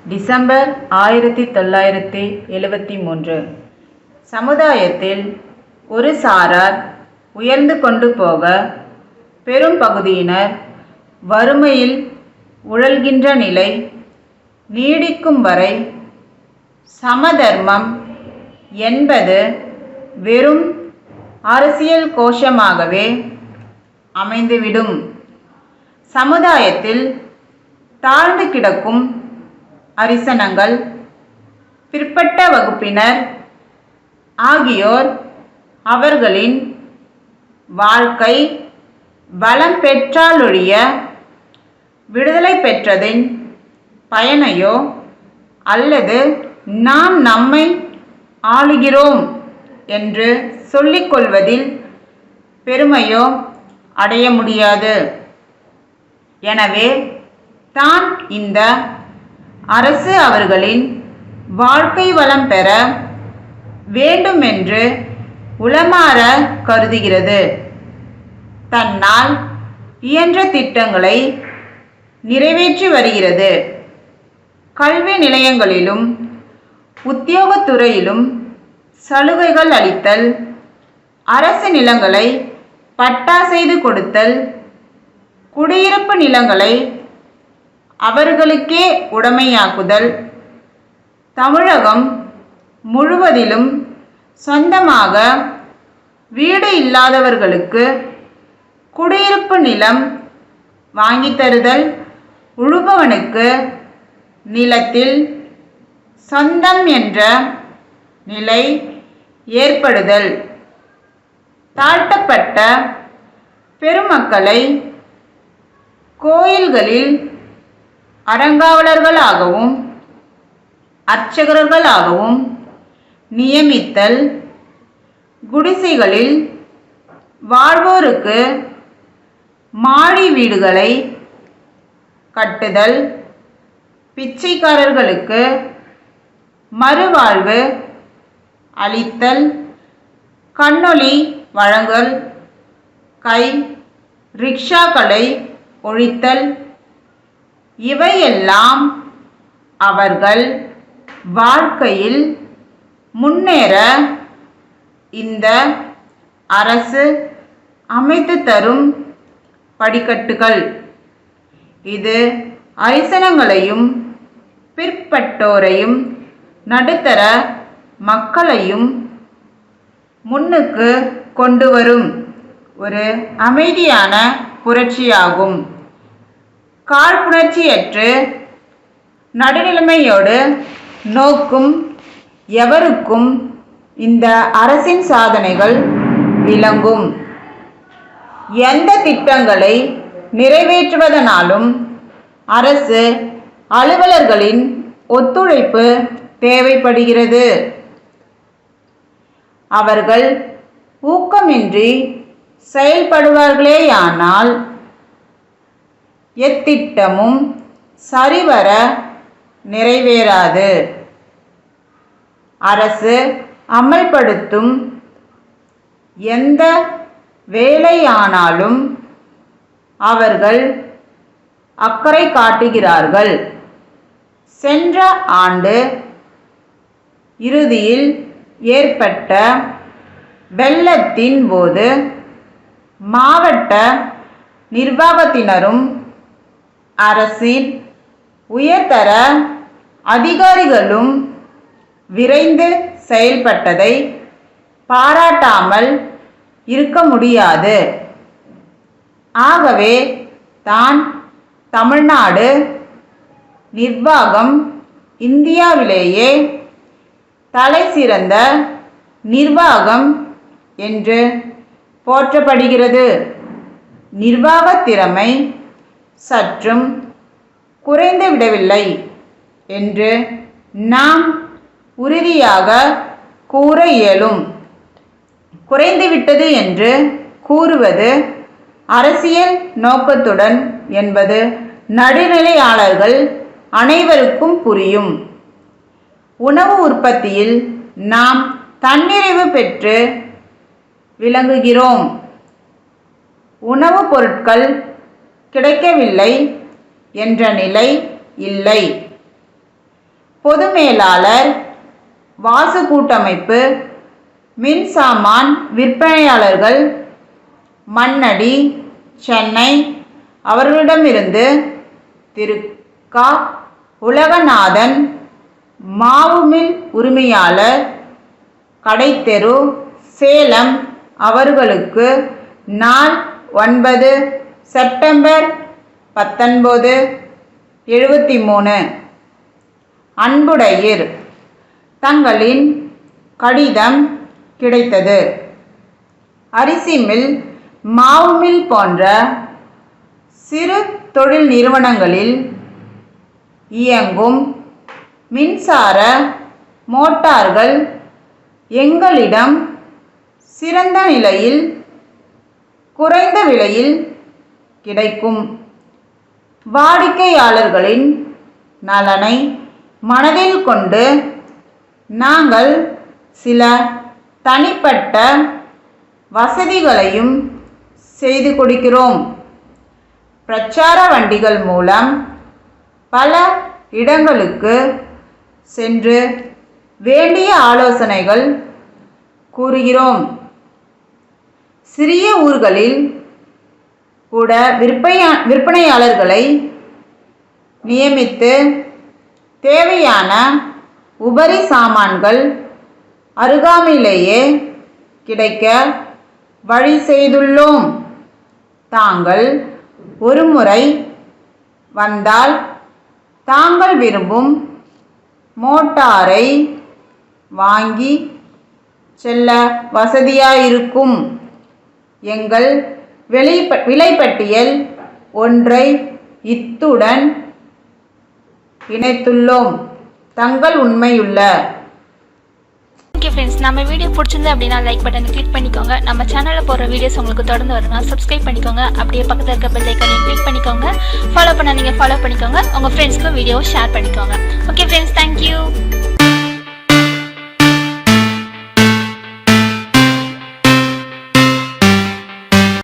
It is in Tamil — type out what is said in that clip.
டிசம்பர் 1973. சமுதாயத்தில் ஒரு சாரார் உயர்ந்து கொண்டு போக பெரும் பகுதியினர் வறுமையில் உழல்கின்ற நிலை நீடிக்கும் வரை சமதர்மம் என்பது வெறும் அரசியல் கோஷமாகவே அமைந்துவிடும். சமுதாயத்தில் தாழ்ந்து கிடக்கும் அரிசனங்கள், பிற்பட்ட வகுப்பினர் ஆகியோர் அவர்களின் வாழ்க்கை வளம் பெற்றாலொழிய விடுதலை பெற்றதின் பயனையோ அல்லது நாம் நம்மை ஆளுகிறோம் என்று சொல்லிக்கொள்வதில் பெருமையோ அடைய முடியாது. எனவே தான் இந்த அரசு அவர்களின் வாழ்க்கை வளம் பெற வேண்டுமென்று உளமாற கருதுகிறது. தன்னால் இயன்ற திட்டங்களை நிறைவேற்றி வருகிறது. கல்வி நிலையங்களிலும் உத்தியோகத்துறையிலும் சலுகைகள் அளித்தல், அரசு நிலங்களை பட்டா செய்து கொடுத்தல், குடியிருப்பு நிலங்களை அவர்களுக்கே உடைமையாக்குதல், தமிழகம் முழுவதிலும் சொந்தமாக வீடு இல்லாதவர்களுக்கு குடியிருப்பு நிலம் வாங்கி தருதல், உழுபவனுக்கு நிலத்தில் சொந்தம் என்ற நிலை ஏற்படுதல், தாழ்த்தப்பட்ட பெருமக்களை கோயில்களில் அறங்காவலர்களாகவும் அர்ச்சகர்களாகவும் நியமித்தல், குடிசைகளில் வாழ்வோருக்கு மாடி வீடுகளை கட்டுதல், பிச்சைக்காரர்களுக்கு மறுவாழ்வு அளித்தல், கண்ணொளி வழங்கல், கை ரிக்ஷாக்களை ஒழித்தல், இவையெல்லாம் அவர்கள் வாழ்க்கையில் முன்னேற இந்த அரசு அமைத்து தரும் படிக்கட்டுகள். இது அரிசனங்களையும் பிற்பட்டோரையும் நடுத்தர மக்களையும் முன்னுக்கு கொண்டு வரும் ஒரு அமைதியான புரட்சியாகும். காழ்ப்புணர்ச்சியற்று நடுநிலைமையோடு நோக்கும் எவருக்கும் இந்த அரசின் சாதனைகள் விளங்கும். எந்த திட்டங்களை நிறைவேற்றுவதனாலும் அரசு அலுவலர்களின் ஒத்துழைப்பு தேவைப்படுகிறது. அவர்கள் ஊக்கமின்றி செயல்படுவார்களேயானால் எத்திட்டமும் சரிவர நிறைவேறாது. அரசு அமல்படுத்தும் எந்த வேலையானாலும் அவர்கள் அக்கறை காட்டுகிறார்கள். சென்ற ஆண்டு இறுதியில் ஏற்பட்ட வெள்ளத்தின் போது மாவட்ட நிர்வாகத்தினரும் அரசின் உயர்தர அதிகாரிகளும் விரைந்து செயல்பட்டதை பாராட்டாமல் இருக்க முடியாது. ஆகவே தான் தமிழ்நாடு நிர்வாகம் இந்தியாவிலேயே தலை சிறந்த நிர்வாகம் என்று போற்றப்படுகிறது. நிர்வாக திறமை சற்றும் குறைந்து விடவில்லை என்று நாம் உறுதியாக கூற இயலும். குறைந்துவிட்டது என்று கூறுவது அரசியல் நோக்கத்துடன் என்பது நடுநிலையாளர்கள் அனைவருக்கும் புரியும். உணவு உற்பத்தியில் நாம் தன்னிறைவு பெற்று விளங்குகிறோம். உணவுப் பொருட்கள் கிடைக்கவில்லை என்ற நிலை இல்லை. பொது மேலாளர், வாசு கூட்டமைப்பு, மின்சாமான் விற்பனையாளர்கள், மண்ணடி, சென்னை அவர்களிடமிருந்து திரு க. உலகநாதன், மாவுமில் உரிமையாளர், கடைத்தெரு, சேலம் அவர்களுக்கு நாள் 9 செப்டம்பர் 1973. அன்புடையீர், தங்களின் கடிதம் கிடைத்தது. அரிசி மில், மாவு மில் போன்ற சிறு தொழில் நிறுவனங்களில் இயங்கும் மின்சார மோட்டார்கள் எங்களிடம் சிறந்த நிலையில் குறைந்த விலையில் கிடைக்கும். வாடிக்கையாளர்களின் நலனை மனதில் கொண்டு நாங்கள் சில தனிப்பட்ட வசதிகளையும் செய்து கொடுக்கிறோம். பிரச்சார வண்டிகள் மூலம் பல இடங்களுக்கு சென்று வேண்டிய ஆலோசனைகள் கூறுகிறோம். சிறிய ஊர்களில் கூட விற்பனையாளர்களை நியமித்து தேவையான உபரி சாமான்கள் அருகாமையிலேயே கிடைக்க வழி செய்துள்ளோம். தாங்கள் ஒருமுறை வந்தால் தாங்கள் விரும்பும் மோட்டாரை வாங்கி செல்ல வசதியாயிருக்கும். எங்கள் விலைப்பட்டியல் ஒன்றை இத்துடன் இணைத்துள்ளோம். தங்கள் உண்மையுள்ள. ஓகே ஃப்ரெண்ட்ஸ், நம்ம வீடியோ பிடிச்சிருந்து அப்படின்னா லைக் பட்டனை கிளிக் பண்ணிக்கோங்க. நம்ம சேனலில் போகிற வீடியோஸ் உங்களுக்கு தொடர்ந்து வரணும், சப்ஸ்கிரைப் பண்ணிக்கோங்க. அப்படியே பக்கத்தில் இருக்க பெல் ஐக்கானையும் கிளிக் பண்ணிக்கோங்க. ஃபாலோ பண்ண நீங்கள் ஃபாலோ பண்ணிக்கோங்க. உங்கள் ஃப்ரெண்ட்ஸ்க்கும் வீடியோவை ஷேர் பண்ணிக்கோங்க. Okay friends, thank you.